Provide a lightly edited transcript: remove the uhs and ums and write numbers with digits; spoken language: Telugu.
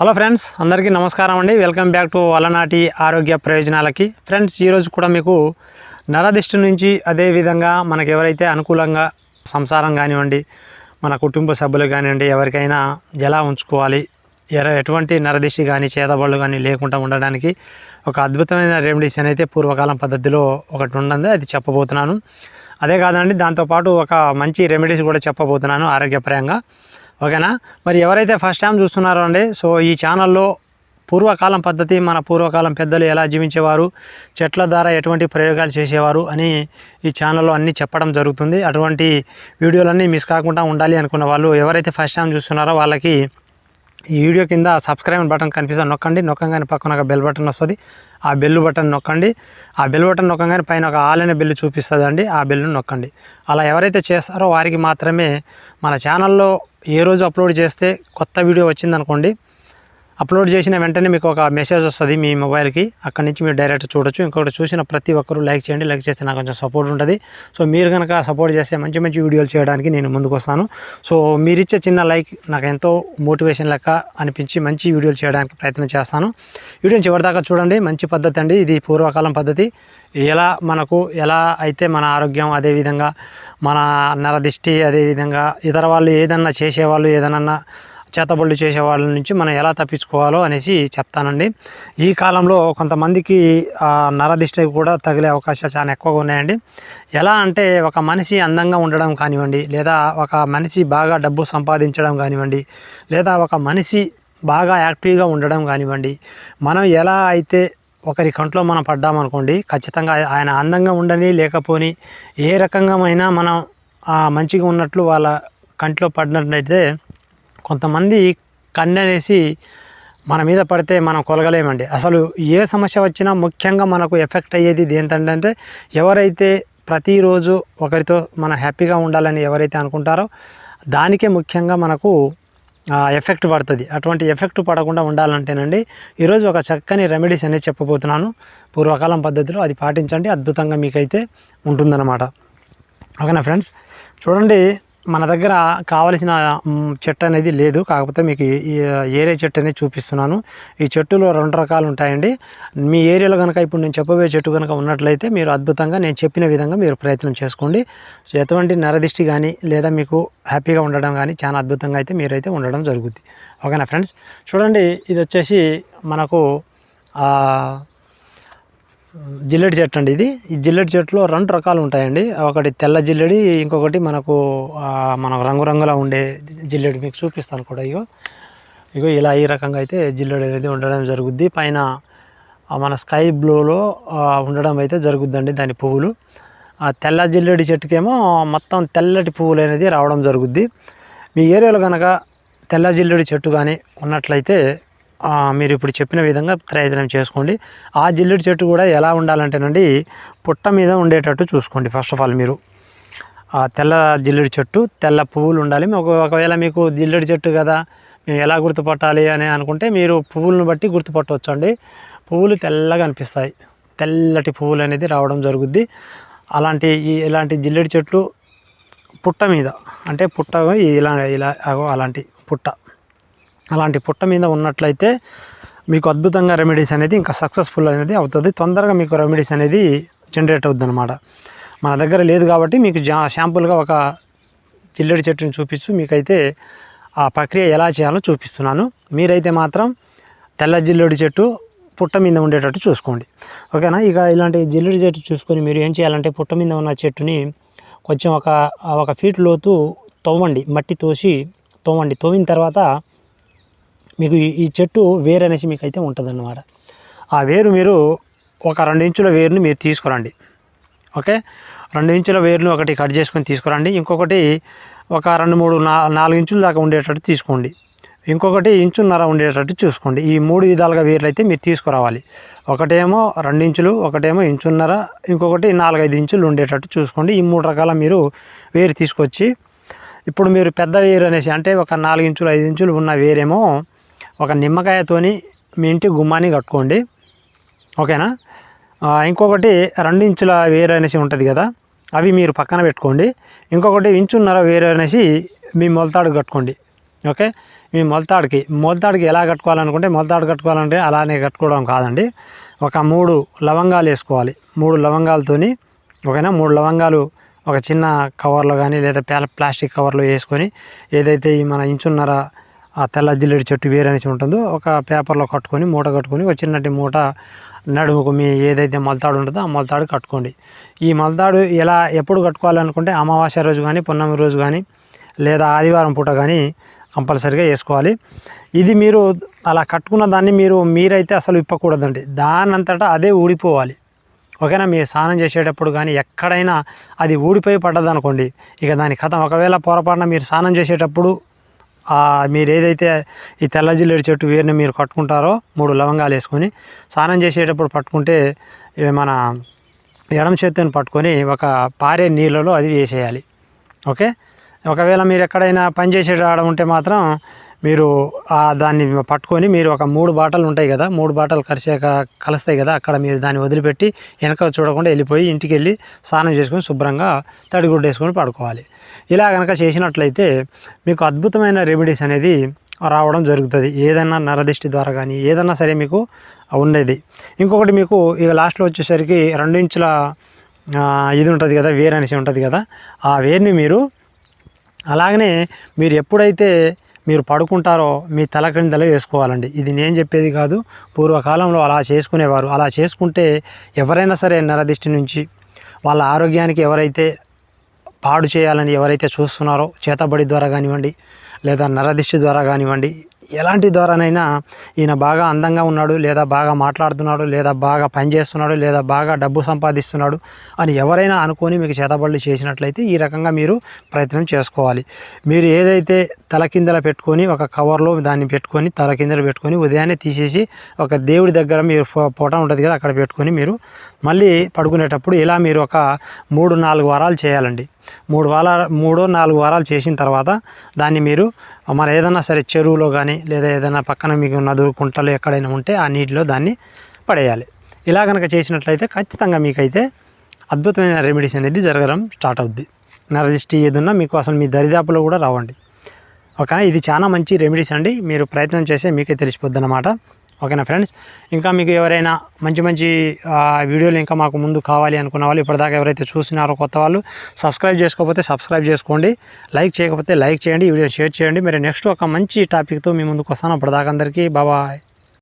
హలో ఫ్రెండ్స్, అందరికీ నమస్కారం అండి. వెల్కమ్ బ్యాక్ టు అలనాటి ఆరోగ్య ప్రయోజనాలకి. ఫ్రెండ్స్, ఈరోజు కూడా మీకు నరదిష్టి నుంచి, అదేవిధంగా మనకు ఎవరైతే అనుకూలంగా సంసారం కానివ్వండి, మన కుటుంబ సభ్యులు కానివ్వండి, ఎవరికైనా ఎలా ఉంచుకోవాలి, ఎటువంటి నరదిష్టి కానీ చేతబళ్ళు కానీ లేకుండా ఉండడానికి ఒక అద్భుతమైన రెమెడీస్ అయితే పూర్వకాలం పద్ధతిలో ఒకటి ఉన్నది, అది చెప్పబోతున్నాను. అదే కాదండి, దాంతోపాటు ఒక మంచి రెమెడీస్ కూడా చెప్పబోతున్నాను ఆరోగ్యపరంగా. ఓకేనా? మరి ఎవరైతే ఫస్ట్ టైం చూస్తున్నారో అండి, సో ఈ ఛానల్లో పూర్వకాలం పద్ధతి, మన పూర్వకాలం పెద్దలు ఎలా జీవించేవారు, చెట్ల ద్వారా ఎటువంటి ప్రయోగాలు చేసేవారు అని ఈ ఛానల్లో అన్నీ చెప్పడం జరుగుతుంది. అటువంటి వీడియోలన్నీ మిస్ కాకుండా ఉండాలి అనుకున్న వాళ్ళు ఎవరైతే ఫస్ట్ టైం చూస్తున్నారో వాళ్ళకి ఈ వీడియో కింద సబ్స్క్రైబ్ బటన్ కనిపిస్తుంది, నొక్కంగానే పక్కన ఒక బెల్ బటన్ వస్తుంది. ఆ బెల్ బటన్ నొక్కండి. ఆ బెల్ బటన్ నొక్కంగానే పైన ఒక ఆల్ అనే బెల్ చూపిస్తుంది అండి, ఆ బెల్ను నొక్కండి. అలా ఎవరైతే చేస్తారో వారికి మాత్రమే మన ఛానల్లో ఏ రోజు అప్లోడ్ చేస్తే కొత్త వీడియో వచ్చిందనుకోండి, అప్లోడ్ చేసిన వెంటనే మీకు ఒక మెసేజ్ వస్తుంది మీ మొబైల్కి. అక్కడి నుంచి మీరు డైరెక్ట్ చూడొచ్చు. ఇంకొకటి చూసిన ప్రతి ఒక్కరూ లైక్ చేయండి. లైక్ చేస్తే నాకు కొంచెం సపోర్ట్ ఉంటుంది. సో మీరు కనుక సపోర్ట్ చేస్తే మంచి మంచి వీడియోలు చేయడానికి నేను ముందుకు వస్తాను. సో మీరిచ్చే చిన్న లైక్ నాకు ఎంతో మోటివేషన్ లెక్క అనిపించి మంచి వీడియోలు చేయడానికి ప్రయత్నం చేస్తాను. వీడియోని చివరిదాకా చూడండి. మంచి పద్ధతి అండి ఇది, పూర్వకాలం పద్ధతి. ఎలా అయితే మన ఆరోగ్యం, అదేవిధంగా మన నరదిష్టి, అదేవిధంగా ఇతర వాళ్ళు ఏదన్నా చేసేవాళ్ళు, ఏదన్నా చేతబళ్ళు చేసే వాళ్ళ నుంచి మనం ఎలా తప్పించుకోవాలో అనేసి చెప్తానండి. ఈ కాలంలో కొంతమందికి నరదిష్టి కూడా తగిలే అవకాశాలు చాలా ఎక్కువగా ఉన్నాయండి. ఎలా అంటే, ఒక మనిషి అందంగా ఉండడం కానివ్వండి, లేదా ఒక మనిషి బాగా డబ్బు సంపాదించడం కానివ్వండి, లేదా ఒక మనిషి బాగా యాక్టివ్గా ఉండడం కానివ్వండి, మనం ఎలా అయితే ఒకరి కంట్లో మనం పడ్డామనుకోండి, ఖచ్చితంగా ఆయన అందంగా ఉండని లేకపోని ఏ రకంగా మనం మంచిగా ఉన్నట్లు వాళ్ళ కంట్లో పడినట్లయితే కొంతమంది కన్ననేసి మన మీద పడితే మనం కొలగలేమండి. అసలు ఏ సమస్య వచ్చినా ముఖ్యంగా మనకు ఎఫెక్ట్ అయ్యేది ఏంటంటే, ఎవరైతే ప్రతిరోజు ఒకరితో మనం హ్యాపీగా ఉండాలని ఎవరైతే అనుకుంటారో దానికే ముఖ్యంగా మనకు ఎఫెక్ట్ పడుతుంది. అటువంటి ఎఫెక్ట్ పడకుండా ఉండాలంటేనండి ఈరోజు ఒక చక్కని రెమెడీస్ అనేది చెప్పబోతున్నాను పూర్వకాలం పద్ధతిలో. అది పాటించండి, అద్భుతంగా మీకైతే ఉంటుందన్నమాట. ఓకేనా ఫ్రెండ్స్? చూడండి, మన దగ్గర కావలసిన చెట్టు అనేది లేదు, కాకపోతే మీకు ఏరే చెట్టు అనేది చూపిస్తున్నాను. ఈ చెట్టులో 2 రకాలు ఉంటాయండి. మీ ఏరియాలో కనుక ఇప్పుడు నేను చెప్పబోయే చెట్టు కనుక ఉన్నట్లయితే మీరు అద్భుతంగా నేను చెప్పిన విధంగా మీరు ప్రయత్నం చేసుకోండి. సో ఎటువంటి నరదిష్టి కానీ లేదా మీకు హ్యాపీగా ఉండడం కానీ చాలా అద్భుతంగా అయితే మీరైతే ఉండడం జరుగుద్ది. ఓకేనా ఫ్రెండ్స్? చూడండి, ఇది వచ్చేసి మనకు జిల్లెడి చెట్టు అండి. ఈ జిల్లెడి చెట్టులో 2 రకాలు ఉంటాయండి. ఒకటి తెల్ల జిల్లెడి, ఇంకొకటి మనకు రంగురంగులా ఉండే జిల్లెడి. మీకు చూపిస్తాను కూడా. ఇగో ఇలా ఈ రకంగా అయితే జిల్లెడి అనేది ఉండడం జరుగుద్ది. పైన మన స్కై బ్లూలో ఉండడం అయితే జరుగుద్దండి దాని పువ్వులు. ఆ తెల్ల జిల్లెడి చెట్టుకేమో మొత్తం తెల్లటి పువ్వులు అనేది రావడం జరుగుద్ది. మీ ఏరియాలో కనుక తెల్ల జిల్లెడి చెట్టు కానీ ఉన్నట్లయితే మీరు ఇప్పుడు చెప్పిన విధంగా ప్రయత్నం చేసుకోండి. ఆ జిల్లెడి చెట్టు కూడా ఎలా ఉండాలంటేనండి, పుట్ట మీద ఉండేటట్టు చూసుకోండి. ఫస్ట్ ఆఫ్ ఆల్ మీరు ఆ తెల్ల జిల్లెడి చెట్టు, తెల్ల పువ్వులు ఉండాలి. ఒకవేళ మీకు జిల్లెడి చెట్టు కదా మేము ఎలా గుర్తుపట్టాలి అని అనుకుంటే మీరు పువ్వులను బట్టి గుర్తుపట్టవచ్చు అండి. పువ్వులు తెల్లగా అనిపిస్తాయి, తెల్లటి పువ్వులు అనేది రావడం జరుగుద్ది. ఇలాంటి జిల్లెడి చెట్లు పుట్ట మీద, అంటే పుట్ట అలాంటి పుట్ట మీద ఉన్నట్లయితే మీకు అద్భుతంగా రెమెడీస్ అనేది ఇంకా సక్సెస్ఫుల్ అనేది అవుతుంది. తొందరగా మీకు రెమెడీస్ అనేది జనరేట్ అవుతుంది అనమాట. మన దగ్గర లేదు కాబట్టి మీకు శాంపుల్గా ఒక జిల్లెడి చెట్టుని చూపిస్తూ మీకైతే ఆ ప్రక్రియ ఎలా చేయాలో చూపిస్తున్నాను. మీరైతే మాత్రం తెల్ల జిల్లెడి చెట్టు పుట్ట మీద ఉండేటట్టు చూసుకోండి. ఓకేనా? ఇక ఇలాంటి జిల్లెడి చెట్టు చూసుకొని మీరు ఏం చేయాలంటే, పుట్ట మీద ఉన్న చెట్టుని కొంచెం ఒక ఫీట్ లోతు తవ్వండి, మట్టి తవ్వండి. తవ్విన తర్వాత మీకు ఈ చెట్టు వేరు అనేసి మీకైతే ఉంటుందన్నమాట. ఆ వేరు మీరు ఒక 2 ఇంచుల వేరుని మీరు తీసుకురండి. ఓకే, 2 ఇంచుల వేరుని ఒకటి కట్ చేసుకొని తీసుకురండి. ఇంకొకటి ఒక 2, 3, 4 ఇంచుల దాకా ఉండేటట్టు తీసుకోండి. ఇంకొకటి 1.5 ఇంచులు ఉండేటట్టు చూసుకోండి. ఈ 3 విధాలుగా వేర్లు అయితే మీరు తీసుకురావాలి. ఒకటేమో 2 ఇంచులు, ఒకటేమో 1.5 ఇంచులు, ఇంకొకటి 4-5 ఇంచులు ఉండేటట్టు చూసుకోండి. ఈ 3 రకాల మీరు వేరు తీసుకొచ్చి, ఇప్పుడు మీరు పెద్ద వేరు అనేసి అంటే ఒక 4 ఇంచులు 5 ఇంచులు ఉన్న వేరేమో ఒక నిమ్మకాయతోని మీ ఇంటి గుమ్మాన్ని కట్టుకోండి. ఓకేనా? ఇంకొకటి 2 ఇంచుల వేరు అనేసి ఉంటుంది కదా, అవి మీరు పక్కన పెట్టుకోండి. ఇంకొకటి 1.5 ఇంచుల వేరు అనేసి మీ మొలతాడు కట్టుకోండి. ఓకే, మీ మొలతాడికి ఎలా కట్టుకోవాలనుకుంటే మొలతాడు కట్టుకోవాలంటే అలానే కట్టుకోవడం కాదండి. ఒక 3 లవంగాలు వేసుకోవాలి. 3 లవంగాలతోని ఓకేనా, 3 లవంగాలు ఒక చిన్న కవర్లో కానీ లేదా ప్లాస్టిక్ కవర్లో వేసుకొని, ఏదైతే ఈ మన ఇంచున్నర ఆ తెల్ల జిల్లేడు చెట్టు వేరు అనేసి ఉంటుందో ఒక పేపర్లో కట్టుకొని మూట కట్టుకొని, ఒక చిన్నటి మూట నడుముకు మీ ఏదైతే మొలతాడు ఉంటుందో ఆ మొలతాడు కట్టుకోండి. ఈ మొలతాడు ఎప్పుడు కట్టుకోవాలనుకుంటే అమావాస్య రోజు కానీ, పున్నమి రోజు కానీ, లేదా ఆదివారం పూట కానీ కంపల్సరీగా వేసుకోవాలి. ఇది మీరు అలా కట్టుకున్న దాన్ని మీరైతే అసలు ఇప్పకూడదండి. దానంతటా అదే ఊడిపోవాలి. ఓకేనా, మీరు స్నానం చేసేటప్పుడు కానీ ఎక్కడైనా అది ఊడిపోయి పడ్డదనుకోండి, ఇక దాని కథ. ఒకవేళ పొరపాటున మీరు స్నానం చేసేటప్పుడు మీరు ఏదైతే ఈ తెల్ల జిల్లేడు చెట్టు వేరుని మీరు కట్టుకుంటారో 3 లవంగాలు వేసుకొని స్నానం చేసేటప్పుడు పట్టుకుంటే, మన ఎడమ చేతిని పట్టుకొని ఒక పారే నీళ్ళలో అది వేసేయాలి. ఓకే, ఒకవేళ మీరు ఎక్కడైనా పని చేసే ఆడ ఉంటే మాత్రం మీరు దాన్ని పట్టుకొని మీరు ఒక 3 బాటలు ఉంటాయి కదా, 3 బాటలు కలుస్తాయి కదా, అక్కడ మీరు దాన్ని వదిలిపెట్టి వెనక చూడకుండా వెళ్ళిపోయి ఇంటికి వెళ్ళి స్నానం చేసుకొని శుభ్రంగా తడిగుడ్డ వేసుకొని పడుకోవాలి. ఇలా కనుక చేసినట్లయితే మీకు అద్భుతమైన రెమెడీస్ అనేది రావడం జరుగుతుంది. ఏదైనా నరదిష్టి ద్వారా కానీ ఏదైనా సరే మీకు ఉండేది. ఇంకొకటి మీకు ఇక లాస్ట్లో వచ్చేసరికి 2 ఇంచుల ఇది ఉంటుంది కదా, వేరు అనేసి ఉంటుంది కదా, ఆ వేరుని మీరు అలాగనే మీరు ఎప్పుడైతే మీరు పడుకుంటారో మీ తల క్రిందలో వేసుకోవాలండి. ఇది నేను చెప్పేది కాదు, పూర్వకాలంలో అలా చేసుకునేవారు. అలా చేసుకుంటే ఎవరైనా సరే నరదిష్టి నుంచి వాళ్ళ ఆరోగ్యానికి ఎవరైతే పాడు చేయాలని ఎవరైతే చూస్తున్నారో, చేతబడి ద్వారా కానివ్వండి లేదా నరదిష్టి ద్వారా కానివ్వండి, ఎలాంటి ద్వారానైనా ఈయన బాగా అందంగా ఉన్నాడు, లేదా బాగా మాట్లాడుతున్నాడు, లేదా బాగా పని చేస్తున్నాడు, లేదా బాగా డబ్బు సంపాదిస్తున్నాడు అని ఎవరైనా అనుకొని మీకు చేతబడులు చేసినట్లయితే ఈ రకంగా మీరు ప్రయత్నం చేసుకోవాలి. మీరు ఏదైతే తల కిందల పెట్టుకొని ఒక కవర్లో దాన్ని పెట్టుకొని తల కిందలు పెట్టుకొని ఉదయాన్నే తీసేసి ఒక దేవుడి దగ్గర మీరు ఫోటో ఉంటుంది కదా అక్కడ పెట్టుకొని మీరు మళ్ళీ పడుకునేటప్పుడు ఇలా మీరు ఒక 3-4 వారాలు చేయాలండి. 3-4 వారాలు చేసిన తర్వాత దాన్ని మీరు మన ఏదైనా సరే చెరువులో కానీ లేదా ఏదైనా పక్కన మీకు నదులు కుంటలు ఎక్కడైనా ఉంటే ఆ నీటిలో దాన్ని పడేయాలి. ఇలా కనుక చేసినట్లయితే ఖచ్చితంగా మీకైతే అద్భుతమైన రెమెడీస్ అనేది జరగడం స్టార్ట్ అవుద్ది. నరదిష్టి ఏదన్నా మీకు అసలు మీ దరిదాపులో కూడా రావండి. ఓకేనా, ఇది చాలా మంచి రెమెడీస్ అండి. మీరు ప్రయత్నం చేస్తే మీకే తెలిసిపోద్ది అన్నమాట. ఓకేనా ఫ్రెండ్స్, ఇంకా మీకు ఎవరైనా మంచి వీడియోలు ఇంకా మాకు ముందు కావాలి అనుకున్న వాళ్ళు, ఇప్పటిదాకా ఎవరైతే చూసినారో కొత్త వాళ్ళు, సబ్స్క్రైబ్ చేసుకోకపోతే సబ్స్క్రైబ్ చేసుకోండి, లైక్ చేయకపోతే లైక్ చేయండి, ఈ వీడియో షేర్ చేయండి. మరి నెక్స్ట్ ఒక మంచి టాపిక్తో మీ ముందుకు వస్తాను. అప్పటిదాకా అందరికీ బాయ్.